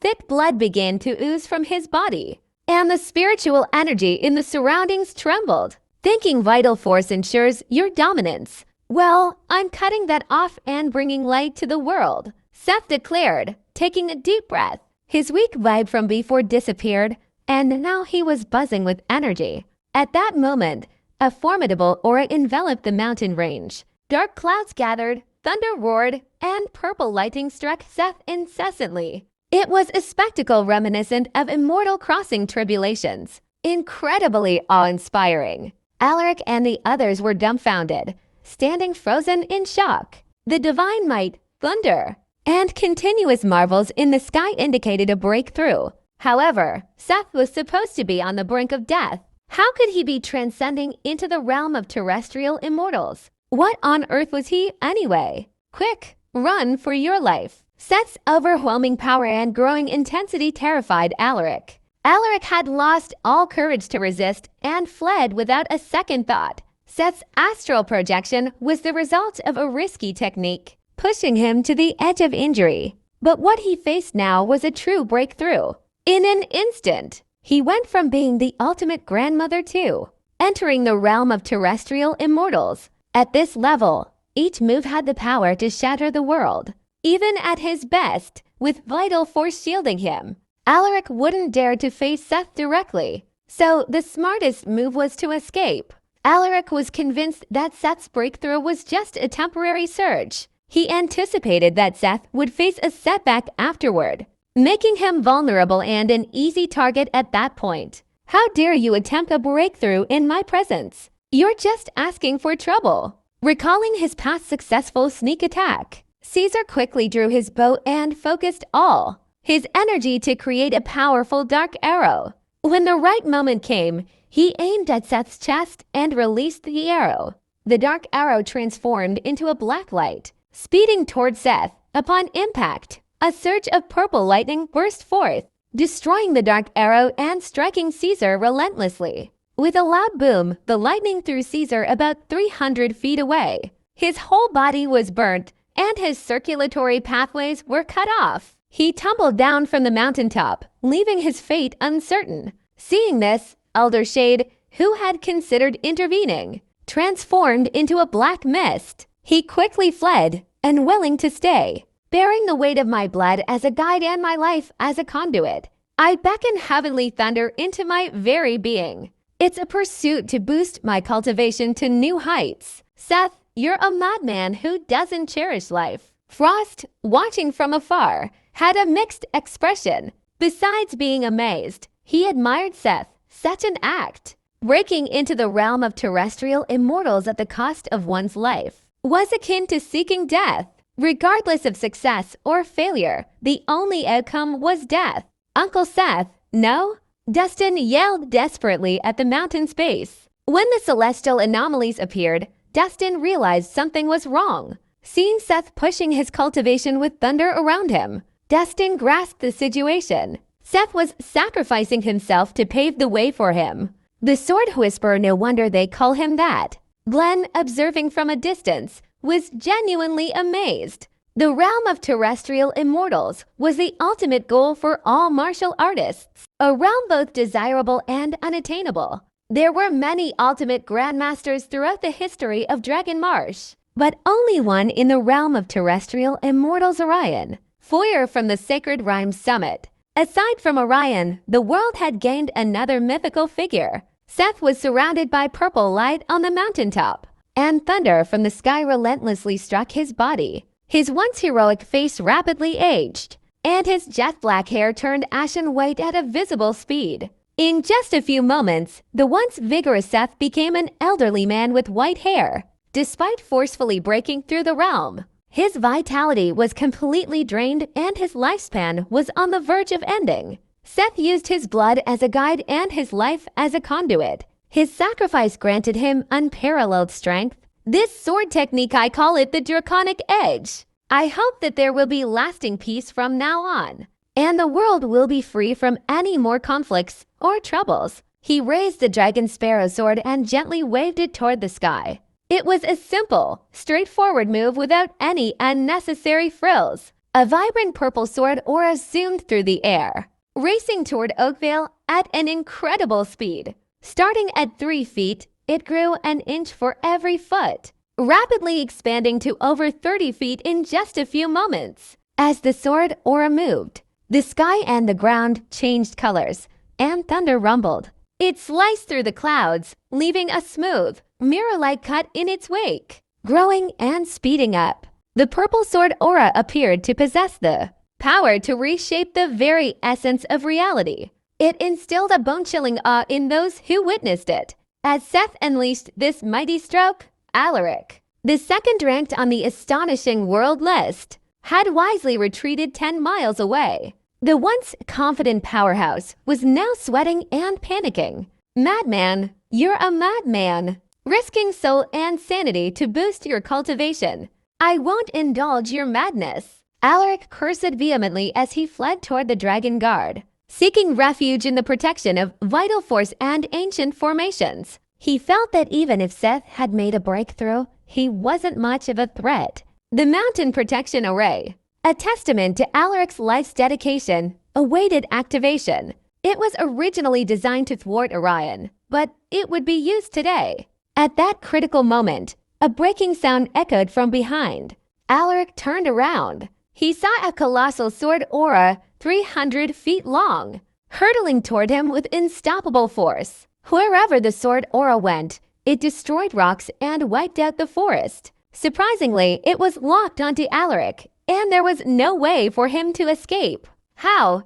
thick blood began to ooze from his body, and the spiritual energy in the surroundings trembled. Thinking vital force ensures your dominance. Well, I'm cutting that off and bringing light to the world, Seth declared, taking a deep breath. His weak vibe from before disappeared, and now he was buzzing with energy. At that moment, a formidable aura enveloped the mountain range. Dark clouds gathered, thunder roared, and purple lightning struck Seth incessantly. It was a spectacle reminiscent of immortal crossing tribulations. Incredibly awe-inspiring. Alaric and the others were dumbfounded, standing frozen in shock. The divine might, thunder, and continuous marvels in the sky indicated a breakthrough. However, Seth was supposed to be on the brink of death. How could he be transcending into the realm of terrestrial immortals? What on earth was he anyway? Quick, run for your life. Seth's overwhelming power and growing intensity terrified Alaric. Alaric had lost all courage to resist and fled without a second thought. Seth's astral projection was the result of a risky technique, pushing him to the edge of injury. But what he faced now was a true breakthrough. In an instant, he went from being the ultimate grandmother to entering the realm of terrestrial immortals. At this level, each move had the power to shatter the world. Even at his best, with vital force shielding him, Alaric wouldn't dare to face Seth directly, so the smartest move was to escape. Alaric was convinced that Seth's breakthrough was just a temporary surge. He anticipated that Seth would face a setback afterward, making him vulnerable and an easy target at that point. How dare you attempt a breakthrough in my presence? You're just asking for trouble. Recalling his past successful sneak attack, Caesar quickly drew his bow and focused all his energy to create a powerful dark arrow. When the right moment came, he aimed at Seth's chest and released the arrow. The dark arrow transformed into a black light, speeding toward Seth. Upon impact, a surge of purple lightning burst forth, destroying the dark arrow and striking Caesar relentlessly. With a loud boom, the lightning threw Caesar about 300 feet away. His whole body was burnt, and his circulatory pathways were cut off. He tumbled down from the mountaintop, leaving his fate uncertain. Seeing this, Elder Shade, who had considered intervening, transformed into a black mist. He quickly fled, unwilling to stay. Bearing the weight of my blood as a guide and my life as a conduit, I beckon heavenly thunder into my very being. It's a pursuit to boost my cultivation to new heights. Seth, you're a madman who doesn't cherish life. Frost, watching from afar, had a mixed expression. Besides being amazed, he admired Seth. Such an act, breaking into the realm of terrestrial immortals at the cost of one's life, was akin to seeking death. Regardless of success or failure, the only outcome was death. Uncle Seth, no? Dustin yelled desperately at the mountain's base. When the celestial anomalies appeared, Dustin realized something was wrong. Seeing Seth pushing his cultivation with thunder around him, Dustin grasped the situation. Seth was sacrificing himself to pave the way for him. The Sword Whisperer, no wonder they call him that. Glenn, observing from a distance, was genuinely amazed. The realm of terrestrial immortals was the ultimate goal for all martial artists, a realm both desirable and unattainable. There were many ultimate grandmasters throughout the history of Dragon Marsh, but only one in the realm of terrestrial immortals, Orion. Foyer from the Sacred Rhymes Summit. Aside from Orion, the world had gained another mythical figure. Seth was surrounded by purple light on the mountaintop, and thunder from the sky relentlessly struck his body. His once heroic face rapidly aged, and his jet black hair turned ashen white at a visible speed. In just a few moments, the once vigorous Seth became an elderly man with white hair. Despite forcefully breaking through the realm, his vitality was completely drained and his lifespan was on the verge of ending. Seth used his blood as a guide and his life as a conduit. His sacrifice granted him unparalleled strength. This sword technique, I call it the Draconic Edge. I hope that there will be lasting peace from now on, and the world will be free from any more conflicts or troubles. He raised the Dragon Sparrow sword and gently waved it toward the sky. It was a simple, straightforward move without any unnecessary frills. A vibrant purple sword aura zoomed through the air, racing toward Oakvale at an incredible speed. Starting at 3 feet, it grew an inch for every foot, rapidly expanding to over 30 feet in just a few moments. As the sword aura moved, the sky and the ground changed colors, and thunder rumbled. It sliced through the clouds, leaving a smooth, mirror-like cut in its wake. Growing and speeding up, the purple sword aura appeared to possess the power to reshape the very essence of reality. It instilled a bone-chilling awe in those who witnessed it. As Seth unleashed this mighty stroke, Alaric, the second ranked on the astonishing world list, had wisely retreated 10 miles away. The once confident powerhouse was now sweating and panicking. Madman, you're a madman, risking soul and sanity to boost your cultivation. I won't indulge your madness. Alaric cursed vehemently as he fled toward the Dragon Guard, seeking refuge in the protection of vital force and ancient formations. He felt that even if Seth had made a breakthrough, he wasn't much of a threat. The Mountain Protection Array, a testament to Alaric's life's dedication, awaited activation. It was originally designed to thwart Orion, but it would be used today. At that critical moment, a breaking sound echoed from behind. Alaric turned around. He saw a colossal sword aura 300 feet long, hurtling toward him with unstoppable force. Wherever the sword aura went, it destroyed rocks and wiped out the forest. Surprisingly, it was locked onto Alaric, and there was no way for him to escape. How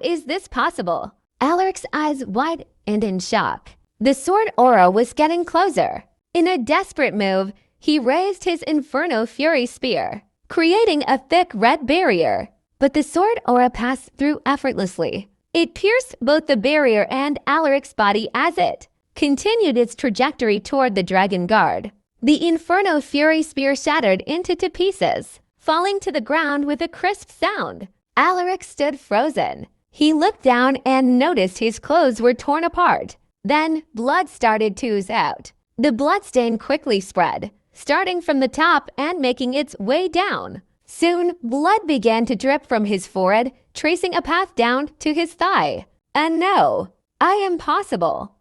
is this possible? Alaric's eyes wide and in shock. The sword aura was getting closer. In a desperate move, he raised his Inferno Fury spear, creating a thick red barrier. But the sword aura passed through effortlessly. It pierced both the barrier and Alaric's body as it continued its trajectory toward the Dragon Guard. The Inferno Fury spear shattered into 2 pieces, falling to the ground with a crisp sound. Alaric stood frozen. He looked down and noticed his clothes were torn apart. Then blood started to ooze out. The bloodstain quickly spread, starting from the top and making its way down. Soon, blood began to drip from his forehead, tracing a path down to his thigh. And no, impossible.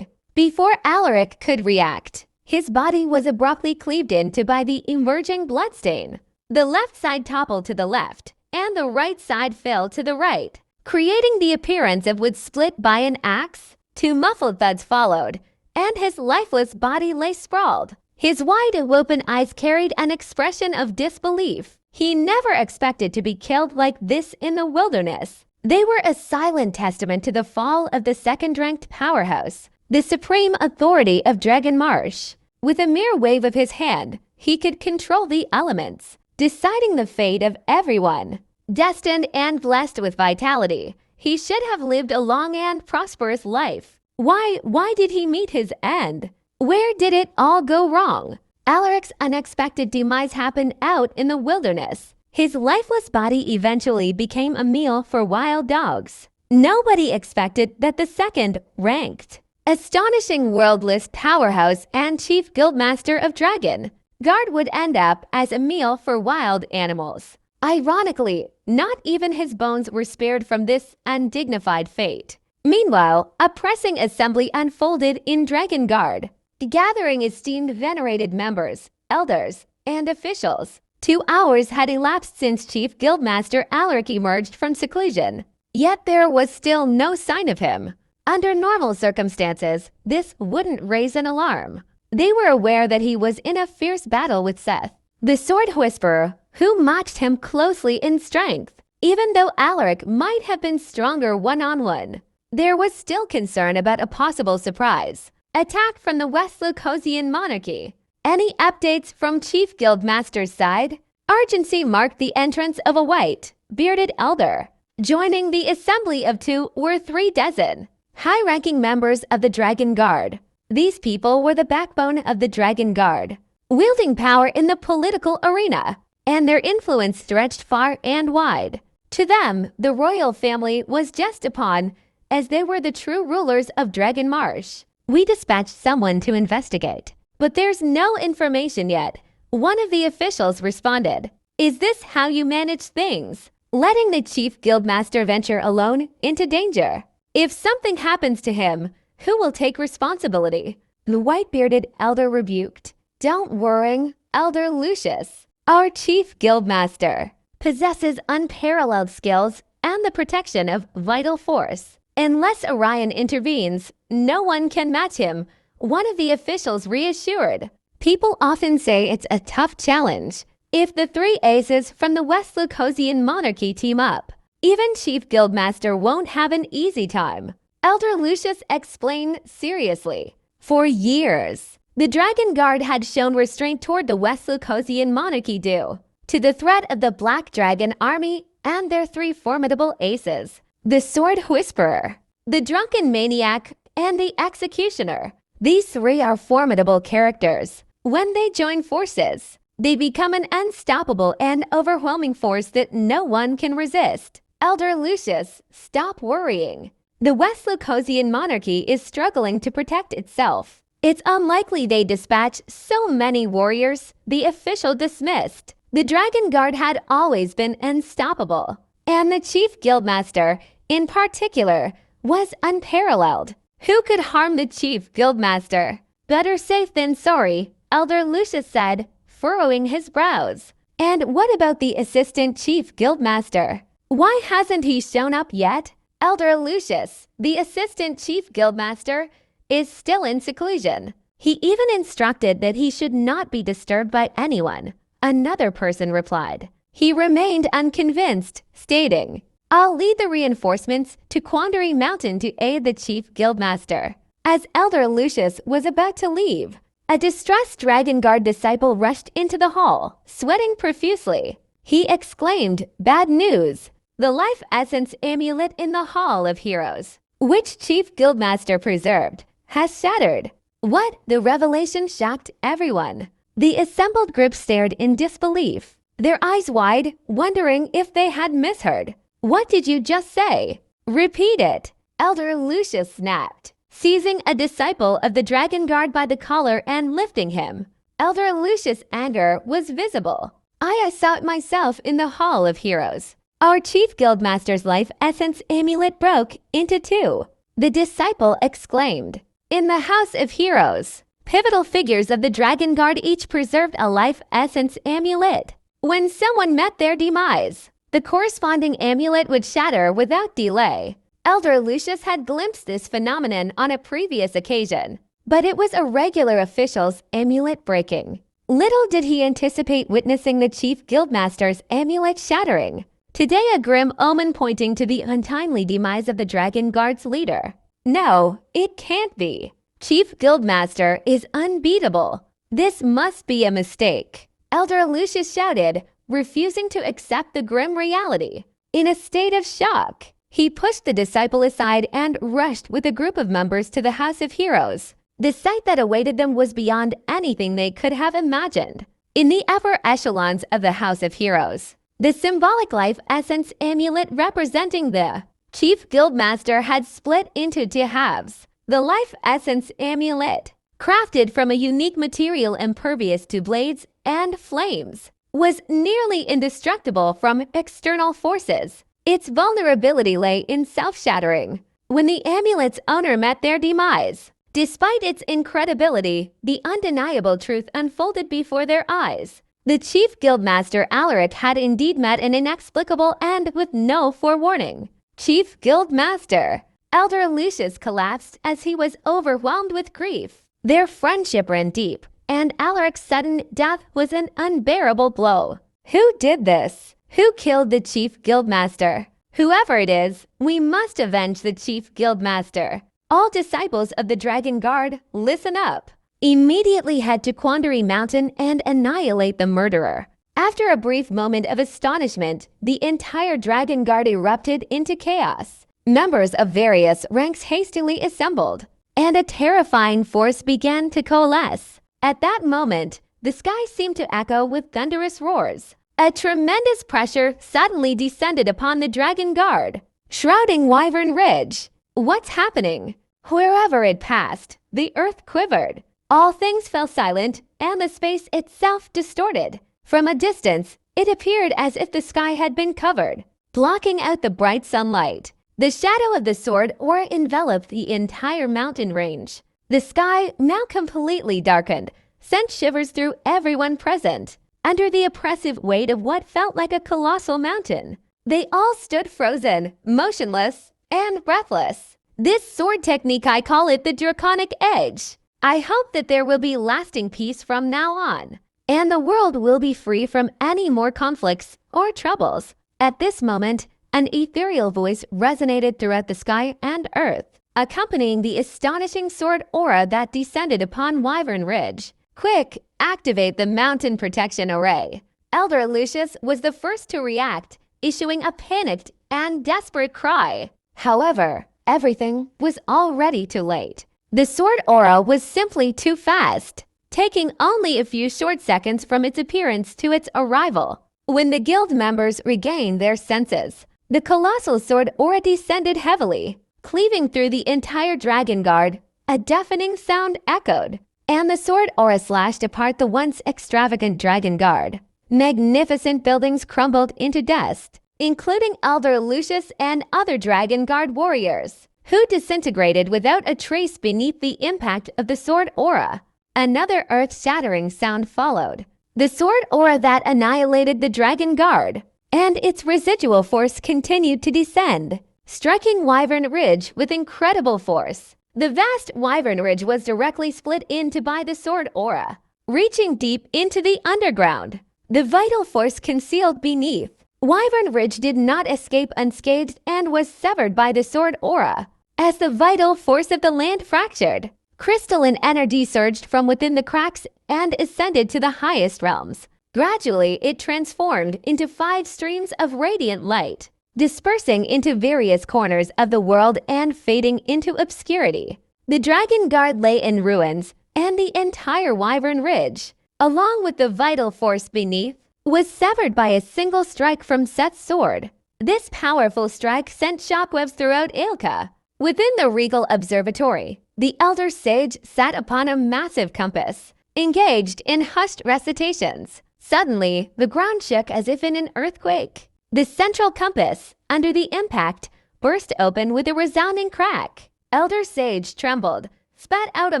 Before Alaric could react, his body was abruptly cleaved into by the emerging bloodstain. The left side toppled to the left, and the right side fell to the right, creating the appearance of wood split by an axe. 2 muffled thuds followed, and his lifeless body lay sprawled. His wide-open eyes carried an expression of disbelief. He never expected to be killed like this in the wilderness. They were a silent testament to the fall of the second-ranked powerhouse, the supreme authority of Dragon Marsh. With a mere wave of his hand, he could control the elements, deciding the fate of everyone. Destined and blessed with vitality, he should have lived a long and prosperous life. Why did he meet his end? Where did it all go wrong? Alaric's unexpected demise happened out in the wilderness. His lifeless body eventually became a meal for wild dogs. Nobody expected that the second-ranked, astonishing world-list powerhouse and chief guildmaster of Dragon Guard would end up as a meal for wild animals. Ironically, not even his bones were spared from this undignified fate. Meanwhile, a pressing assembly unfolded in Dragon Guard, gathering esteemed venerated members, elders, and officials. 2 hours had elapsed since Chief Guildmaster Alaric emerged from seclusion, yet there was still no sign of him. Under normal circumstances, this wouldn't raise an alarm. They were aware that he was in a fierce battle with Seth, the Sword Whisperer, who matched him closely in strength. Even though Alaric might have been stronger one-on-one, there was still concern about a possible surprise attack from the West Lucosian monarchy. Any updates from Chief Guildmaster's side? Urgency marked the entrance of a white, bearded elder. Joining the assembly of 2 were 3 dozen high-ranking members of the Dragon Guard. These people were the backbone of the Dragon Guard, wielding power in the political arena, and their influence stretched far and wide. To them, the royal family was just a pawn, as they were the true rulers of Dragon Marsh. We dispatched someone to investigate, but there's no information yet. One of the officials responded. Is this how you manage things? Letting the chief guildmaster venture alone into danger. If something happens to him, who will take responsibility? The white-bearded elder rebuked. Don't worry, Elder Lucius, our chief guildmaster, possesses unparalleled skills and the protection of vital force. Unless Orion intervenes, no one can match him, one of the officials reassured. People often say it's a tough challenge if the three aces from the West Lucosian monarchy team up. Even Chief Guildmaster won't have an easy time, Elder Lucius explained seriously. For years, the Dragon Guard had shown restraint toward the West Lucosian monarchy due to the threat of the Black Dragon army and their three formidable aces, the Sword Whisperer, the Drunken Maniac, and the Executioner. These three are formidable characters. When they join forces, they become an unstoppable and overwhelming force that no one can resist. Elder Lucius, stop worrying. The West Lucosian monarchy is struggling to protect itself. It's unlikely they dispatch so many warriors, the official dismissed. The Dragon Guard had always been unstoppable, and the Chief Guildmaster, in particular, was unparalleled. Who could harm the Chief Guildmaster? Better safe than sorry, Elder Lucius said, furrowing his brows. And what about the Assistant Chief Guildmaster? Why hasn't he shown up yet? Elder Lucius, the Assistant Chief Guildmaster, is still in seclusion. He even instructed that he should not be disturbed by anyone. Another person replied. He remained unconvinced, stating, I'll lead the reinforcements to Quandary Mountain to aid the Chief Guildmaster. As Elder Lucius was about to leave, a distressed Dragon Guard disciple rushed into the hall, sweating profusely. He exclaimed, Bad news! The Life Essence amulet in the Hall of Heroes, which Chief Guildmaster preserved, has shattered. What? The revelation shocked everyone. The assembled group stared in disbelief, their eyes wide, wondering if they had misheard. What did you just say? Repeat it, Elder Lucius snapped, seizing a disciple of the Dragon Guard by the collar and lifting him. Elder Lucius' anger was visible. I saw it myself in the Hall of Heroes. Our Chief Guildmaster's Life Essence amulet broke into two. The disciple exclaimed. In the House of Heroes, pivotal figures of the Dragon Guard each preserved a Life Essence amulet. When someone met their demise, the corresponding amulet would shatter without delay. Elder Lucius had glimpsed this phenomenon on a previous occasion, but it was a regular official's amulet breaking. Little did he anticipate witnessing the Chief Guildmaster's amulet shattering. Today a grim omen pointing to the untimely demise of the Dragon Guard's leader. No, it can't be. Chief Guildmaster is unbeatable. This must be a mistake, Elder Lucius shouted, refusing to accept the grim reality. In a state of shock, he pushed the disciple aside and rushed with a group of members to the House of Heroes. The sight that awaited them was beyond anything they could have imagined. In the upper echelons of the House of Heroes, the symbolic Life Essence amulet representing the Chief Guildmaster had split into two halves. The Life Essence amulet, crafted from a unique material impervious to blades and flames, was nearly indestructible from external forces. Its vulnerability lay in self-shattering. When the amulet's owner met their demise, despite its incredibility, the undeniable truth unfolded before their eyes. The Chief Guildmaster Alaric had indeed met an inexplicable end with no forewarning. Chief Guildmaster! Elder Lucius collapsed as he was overwhelmed with grief. Their friendship ran deep, and Alaric's sudden death was an unbearable blow. Who did this? Who killed the Chief Guildmaster? Whoever it is, we must avenge the Chief Guildmaster. All disciples of the Dragon Guard, listen up. Immediately head to Quandary Mountain and annihilate the murderer. After a brief moment of astonishment, the entire Dragon Guard erupted into chaos. Members of various ranks hastily assembled, and a terrifying force began to coalesce. At that moment, the sky seemed to echo with thunderous roars. A tremendous pressure suddenly descended upon the Dragon Guard, shrouding Wyvern Ridge. What's happening? Wherever it passed, the earth quivered. All things fell silent, and the space itself distorted. From a distance, It appeared as if the sky had been covered, blocking out the bright sunlight. The shadow of the sword aura enveloped the entire mountain range. The sky, now completely darkened, sent shivers through everyone present. Under the oppressive weight of what felt like a colossal mountain, they all stood frozen, motionless, and breathless. This sword technique, I call it the Draconic Edge. I hope that there will be lasting peace from now on, and the world will be free from any more conflicts or troubles. At this moment, an ethereal voice resonated throughout the sky and earth, accompanying the astonishing sword aura that descended upon Wyvern Ridge. Quick, activate the mountain protection array. Elder Lucius was the first to react, issuing a panicked and desperate cry. However, everything was already too late. The sword aura was simply too fast, taking only a few short seconds from its appearance to its arrival. When the guild members regained their senses, the colossal sword aura descended heavily, cleaving through the entire Dragon Guard. A deafening sound echoed, and the sword aura slashed apart the once extravagant Dragon Guard. Magnificent buildings crumbled into dust, including Elder Lucius and other Dragon Guard warriors, who disintegrated without a trace beneath the impact of the sword aura. Another earth-shattering sound followed. The sword aura that annihilated the Dragon Guard, and its residual force continued to descend, striking Wyvern Ridge with incredible force. The vast Wyvern Ridge was directly split into by the sword aura, reaching deep into the underground. The vital force concealed beneath Wyvern Ridge did not escape unscathed and was severed by the sword aura. As the vital force of the land fractured, crystalline energy surged from within the cracks and ascended to the highest realms. Gradually, it transformed into 5 streams of radiant light, dispersing into various corners of the world and fading into obscurity. The Dragon Guard lay in ruins, and the entire Wyvern Ridge, along with the vital force beneath, was severed by a single strike from Seth's sword. This powerful strike sent shockwaves throughout Aelka. Within the regal observatory, the elder sage sat upon a massive compass, engaged in hushed recitations. Suddenly, the ground shook as if in an earthquake. The central compass, under the impact, burst open with a resounding crack. Elder Sage trembled, spat out a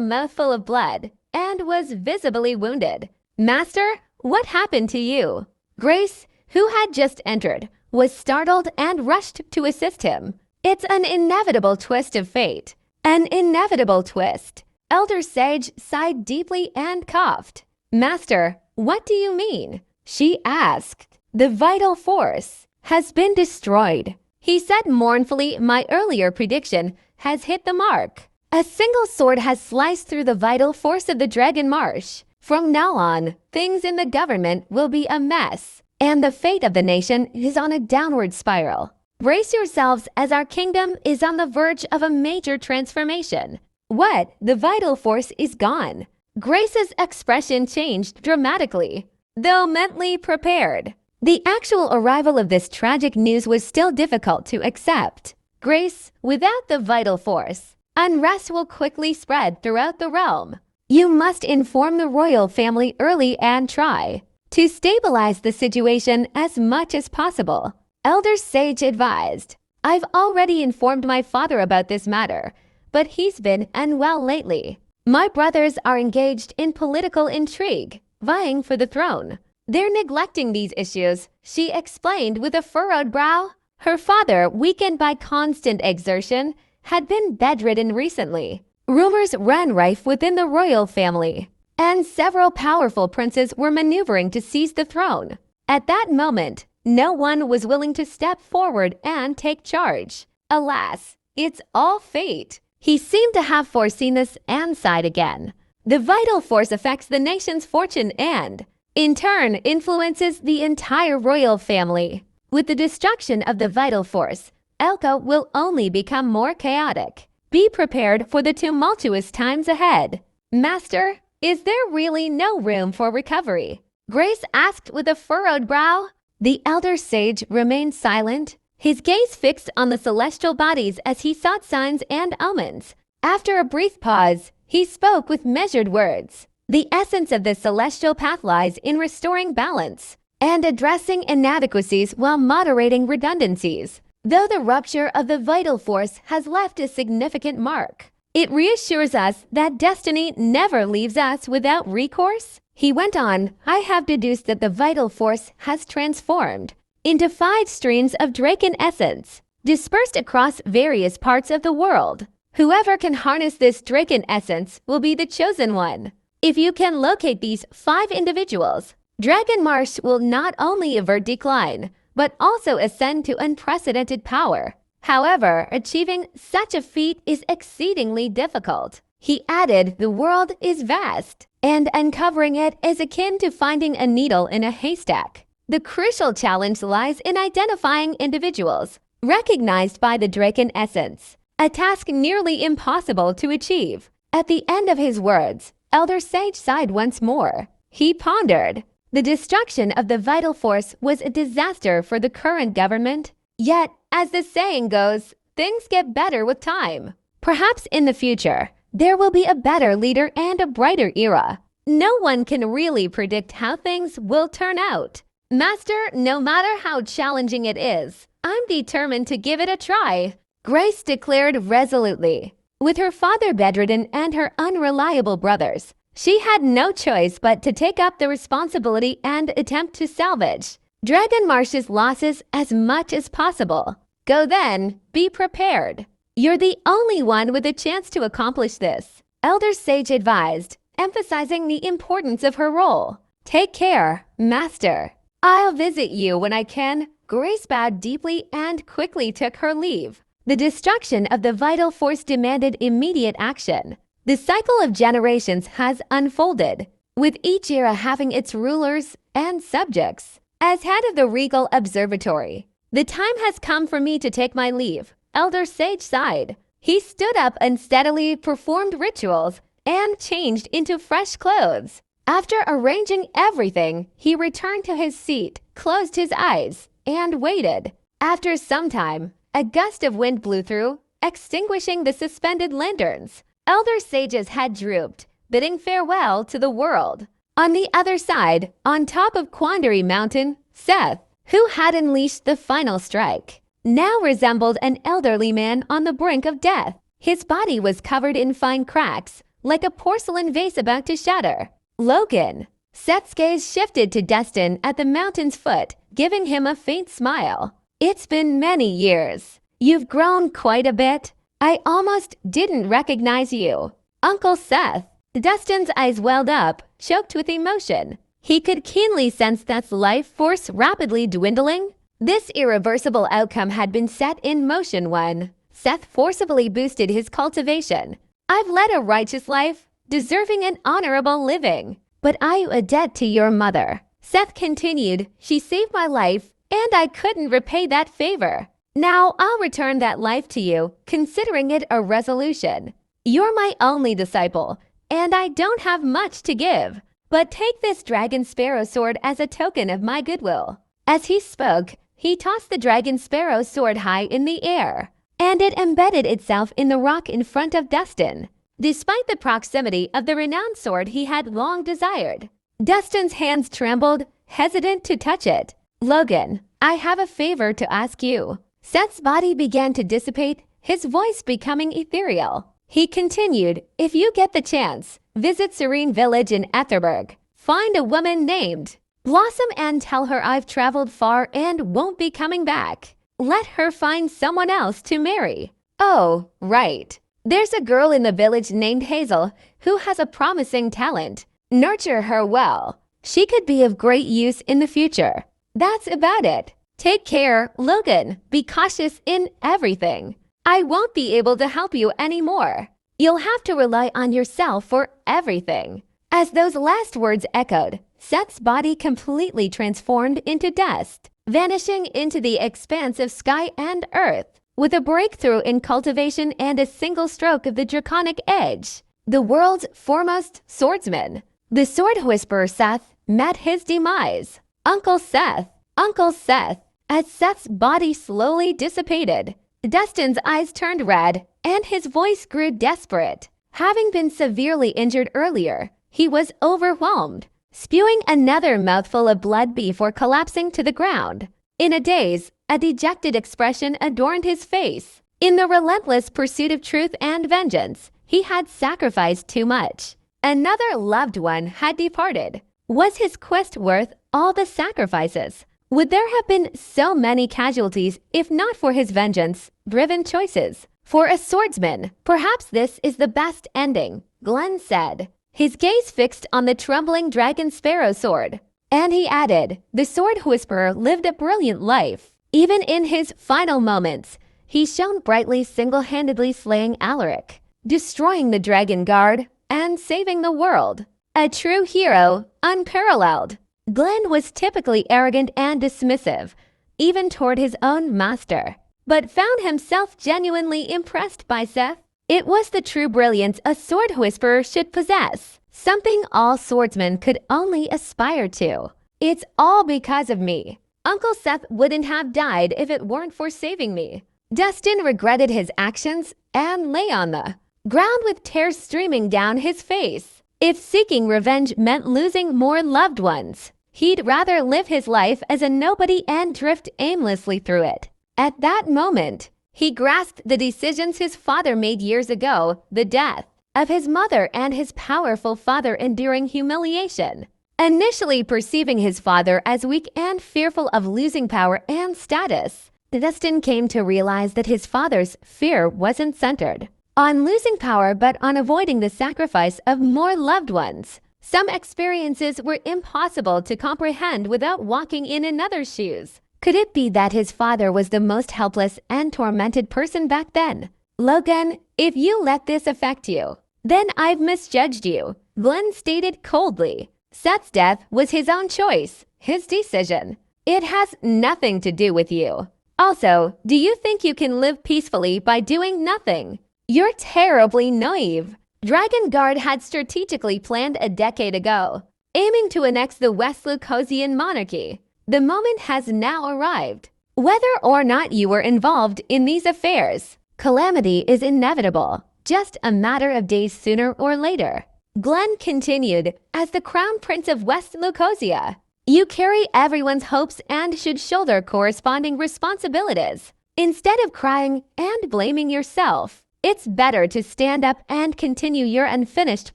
mouthful of blood, and was visibly wounded. "Master, what happened to you?" Grace, who had just entered, was startled and rushed to assist him. It's an inevitable twist of fate. An inevitable twist. Elder Sage sighed deeply and coughed. "Master, what do you mean?" she asked. "The vital force has been destroyed," he said mournfully. "My earlier prediction has hit the mark. A single sword has sliced through the vital force of the Dragon Marsh. From now on, things in the government will be a mess, and the fate of the nation is on a downward spiral. Brace yourselves as our kingdom is on the verge of a major transformation." "What? The vital force is gone?" Grace's expression changed dramatically, though mentally prepared. The actual arrival of this tragic news was still difficult to accept. "Grace, without the vital force, unrest will quickly spread throughout the realm. You must inform the royal family early and try to stabilize the situation as much as possible," Elder Sage advised. "I've already informed my father about this matter, but he's been unwell lately. My brothers are engaged in political intrigue, vying for the throne. They're neglecting these issues," she explained with a furrowed brow. Her father, weakened by constant exertion, had been bedridden recently. Rumors ran rife within the royal family, and several powerful princes were maneuvering to seize the throne. At that moment, no one was willing to step forward and take charge. Alas, it's all fate. He seemed to have foreseen this and sighed again. The vital force affects the nation's fortune and, in turn, influences the entire royal family. With the destruction of the vital force, Aelka will only become more chaotic. Be prepared for the tumultuous times ahead. "Master, is there really no room for recovery?" Grace asked with a furrowed brow. The elder sage remained silent, his gaze fixed on the celestial bodies as he sought signs and omens. After a brief pause, he spoke with measured words. "The essence of the celestial path lies in restoring balance. and addressing inadequacies while moderating redundancies. Though the rupture of the vital force has left a significant mark, it reassures us that destiny never leaves us without recourse. He went on, I have deduced that the vital force has transformed into 5 streams of Draken essence, dispersed across various parts of the world. Whoever can harness this Draken essence will be the chosen one. If you can locate these 5 individuals, Dragon Marsh will not only avert decline, but also ascend to unprecedented power. However, achieving such a feat is exceedingly difficult. He added, the world is vast, and uncovering it is akin to finding a needle in a haystack. The crucial challenge lies in identifying individuals recognized by the Draken essence, a task nearly impossible to achieve. At the end of his words, Elder Sage sighed once more. He pondered. The destruction of the vital force was a disaster for the current government. Yet, as the saying goes, things get better with time. Perhaps in the future, there will be a better leader and a brighter era. No one can really predict how things will turn out. Master, no matter how challenging it is, I'm determined to give it a try, Grace declared resolutely. With her father bedridden and her unreliable brothers, she had no choice but to take up the responsibility and attempt to salvage Dragon Marsh's losses as much as possible. Go then, be prepared. You're the only one with a chance to accomplish this, Elder Sage advised, emphasizing the importance of her role. Take care, Master. I'll visit you when I can. Grace bowed deeply and quickly took her leave. The destruction of the vital force demanded immediate action. The cycle of generations has unfolded, with each era having its rulers and subjects. As head of the Regal Observatory, the time has come for me to take my leave, Elder Sage sighed. He stood up unsteadily, performed rituals, and changed into fresh clothes. After arranging everything, he returned to his seat, closed his eyes, and waited. After some time, a gust of wind blew through, extinguishing the suspended lanterns. Elder Sage's head drooped, bidding farewell to the world. On the other side, on top of Quandary Mountain, Seth, who had unleashed the final strike, now resembled an elderly man on the brink of death. His body was covered in fine cracks, like a porcelain vase about to shatter. Logan. Seth's gaze shifted to Destin at the mountain's foot, giving him a faint smile. It's been many years. You've grown quite a bit. I almost didn't recognize you. Uncle Seth. Destin's eyes welled up, choked with emotion. He could keenly sense Seth's life force rapidly dwindling. This irreversible outcome had been set in motion when Seth forcibly boosted his cultivation. I've led a righteous life, deserving an honorable living. But I owe a debt to your mother. Seth continued, she saved my life, and I couldn't repay that favor. Now I'll return that life to you, considering it a resolution. You're my only disciple, and I don't have much to give. But take this dragon sparrow sword as a token of my goodwill. As he spoke, he tossed the dragon sparrow sword high in the air, and it embedded itself in the rock in front of Destin. Despite the proximity of the renowned sword he had long desired, Destin's hands trembled, hesitant to touch it. Logan, I have a favor to ask you. Seth's body began to dissipate, his voice becoming ethereal. He continued, if you get the chance, visit Serene Village in Etherberg. Find a woman named Blossom and tell her I've traveled far and won't be coming back. Let her find someone else to marry. Oh, right. There's a girl in the village named Hazel who has a promising talent. Nurture her well. She could be of great use in the future. That's about it. Take care, Logan. Be cautious in everything. I won't be able to help you anymore. You'll have to rely on yourself for everything. As those last words echoed, Seth's body completely transformed into dust, vanishing into the expanse of sky and earth. With a breakthrough in cultivation and a single stroke of the draconic edge, the world's foremost swordsman, the sword whisperer Seth, met his demise. Uncle Seth, Uncle Seth. As Seth's body slowly dissipated, Destin's eyes turned red and his voice grew desperate. Having been severely injured earlier, he was overwhelmed. spewing another mouthful of blood before collapsing to the ground. In a daze, a dejected expression adorned his face. In the relentless pursuit of truth and vengeance, he had sacrificed too much. Another loved one had departed. Was his quest worth all the sacrifices? Would there have been so many casualties if not for his vengeance-driven choices? For a swordsman, perhaps this is the best ending, Glenn said, his gaze fixed on the trembling dragon sparrow sword. And he added, the sword whisperer lived a brilliant life. Even in his final moments, he shone brightly, single-handedly slaying Alaric, destroying the dragon guard, and saving the world. A true hero, unparalleled. Glenn was typically arrogant and dismissive, even toward his own master, but found himself genuinely impressed by Seth. It was the true brilliance a sword whisperer should possess, something all swordsmen could only aspire to. It's all because of me. Uncle Seth wouldn't have died if it weren't for saving me. Dustin regretted his actions and lay on the ground with tears streaming down his face. If seeking revenge meant losing more loved ones, he'd rather live his life as a nobody and drift aimlessly through it. At that moment, he grasped the decisions his father made years ago, the death of his mother and his powerful father enduring humiliation. Initially perceiving his father as weak and fearful of losing power and status, Dustin came to realize that his father's fear wasn't centered on losing power but on avoiding the sacrifice of more loved ones. Some experiences were impossible to comprehend without walking in another's shoes. Could it be that his father was the most helpless and tormented person back then? Logan, if you let this affect you, then I've misjudged you, Glenn stated coldly. Seth's death was his own choice, his decision. It has nothing to do with you. Also, do you think you can live peacefully by doing nothing? You're terribly naive. Dragon Guard had strategically planned a decade ago, aiming to annex the West Lucosian monarchy. The moment has now arrived. Whether or not you were involved in these affairs, calamity is inevitable, just a matter of days sooner or later. Glenn continued, as the Crown Prince of West Lucosia, you carry everyone's hopes and should shoulder corresponding responsibilities. Instead of crying and blaming yourself, it's better to stand up and continue your unfinished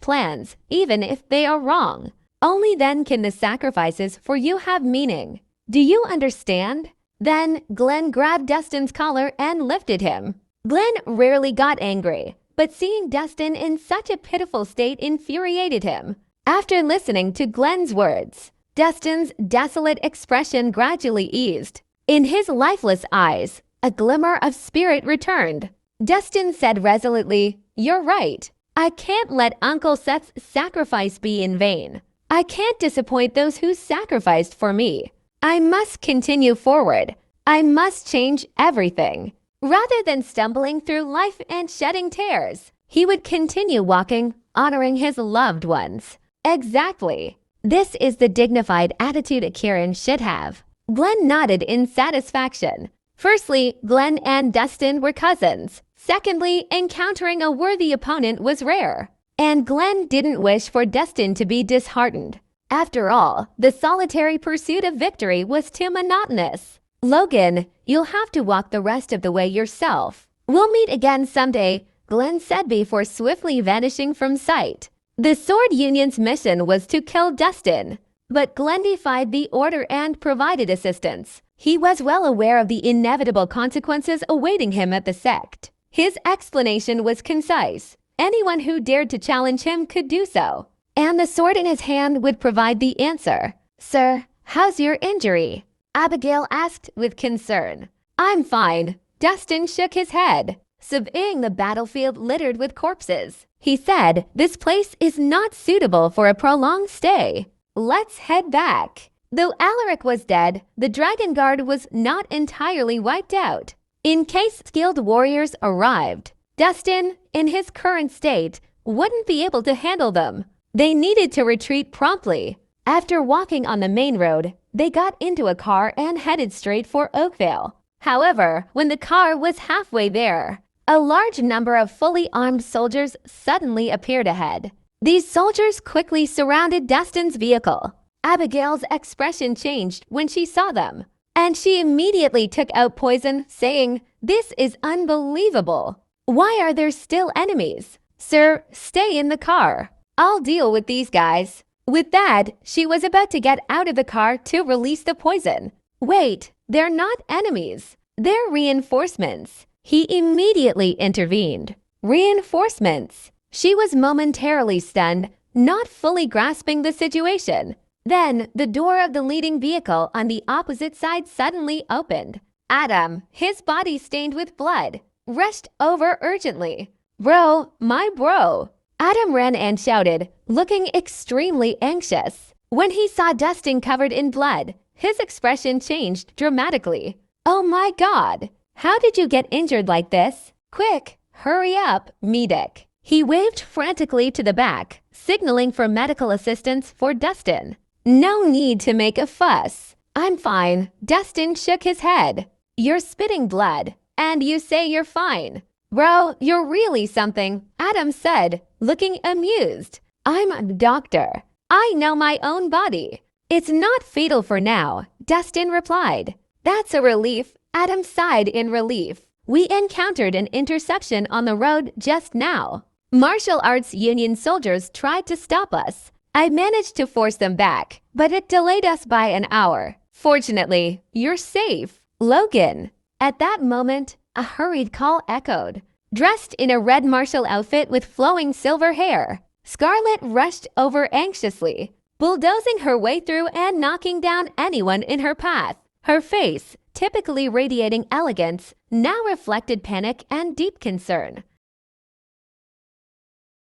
plans, even if they are wrong. Only then can the sacrifices for you have meaning. Do you understand? Then Glenn grabbed Dustin's collar and lifted him. Glenn rarely got angry, but seeing Dustin in such a pitiful state infuriated him. After listening to Glenn's words, Dustin's desolate expression gradually eased. In his lifeless eyes, a glimmer of spirit returned. Dustin said resolutely, "You're right. I can't let Uncle Seth's sacrifice be in vain. I can't disappoint those who sacrificed for me. I must continue forward. I must change everything." Rather than stumbling through life and shedding tears, he would continue walking, honoring his loved ones. Exactly. This is the dignified attitude Kieran should have. Glenn nodded in satisfaction. Firstly, Glenn and Dustin were cousins. Secondly, encountering a worthy opponent was rare. And Glenn didn't wish for Dustin to be disheartened. After all, the solitary pursuit of victory was too monotonous. Logan, you'll have to walk the rest of the way yourself. We'll meet again someday, Glenn said before swiftly vanishing from sight. The Sword Union's mission was to kill Dustin, but Glenn defied the order and provided assistance. He was well aware of the inevitable consequences awaiting him at the sect. His explanation was concise. Anyone who dared to challenge him could do so, and the sword in his hand would provide the answer. "Sir, how's your injury?" Abigail asked with concern. "I'm fine." Dustin shook his head, surveying the battlefield littered with corpses. He said, "This place is not suitable for a prolonged stay. Let's head back." Though Alaric was dead, the Dragon Guard was not entirely wiped out. In case skilled warriors arrived, Dustin, in his current state, wouldn't be able to handle them. They needed to retreat promptly. After walking on the main road, they got into a car and headed straight for Oakvale. However, when the car was halfway there, a large number of fully armed soldiers suddenly appeared ahead. These soldiers quickly surrounded Dustin's vehicle. Abigail's expression changed when she saw them, and she immediately took out Poison, saying, "This is unbelievable. Why are there still enemies? Sir, stay in the car. I'll deal with these guys." With that, she was about to get out of the car to release the poison. "Wait, they're not enemies. They're reinforcements." He immediately intervened. Reinforcements. She was momentarily stunned, not fully grasping the situation. Then, the door of the leading vehicle on the opposite side suddenly opened. Adam, his body stained with blood, rushed over urgently. "Bro, my bro." Adam ran and shouted, looking extremely anxious. When he saw Dustin covered in blood, his expression changed dramatically. "Oh my God, how did you get injured like this? Quick, hurry up, medic." He waved frantically to the back, signaling for medical assistance for Dustin. "No need to make a fuss. I'm fine." Dustin shook his head. "You're spitting blood, and you say you're fine. Bro, you're really something," Adam said, looking amused. "I'm a doctor. I know my own body." "It's not fatal for now," Dustin replied. "That's a relief," Adam sighed in relief. "We encountered an interception on the road just now. Martial arts union soldiers tried to stop us. I managed to force them back, but it delayed us by an hour. Fortunately, you're safe, Logan." At that moment, a hurried call echoed. Dressed in a red martial outfit with flowing silver hair, Scarlett rushed over anxiously, bulldozing her way through and knocking down anyone in her path. Her face, typically radiating elegance, now reflected panic and deep concern.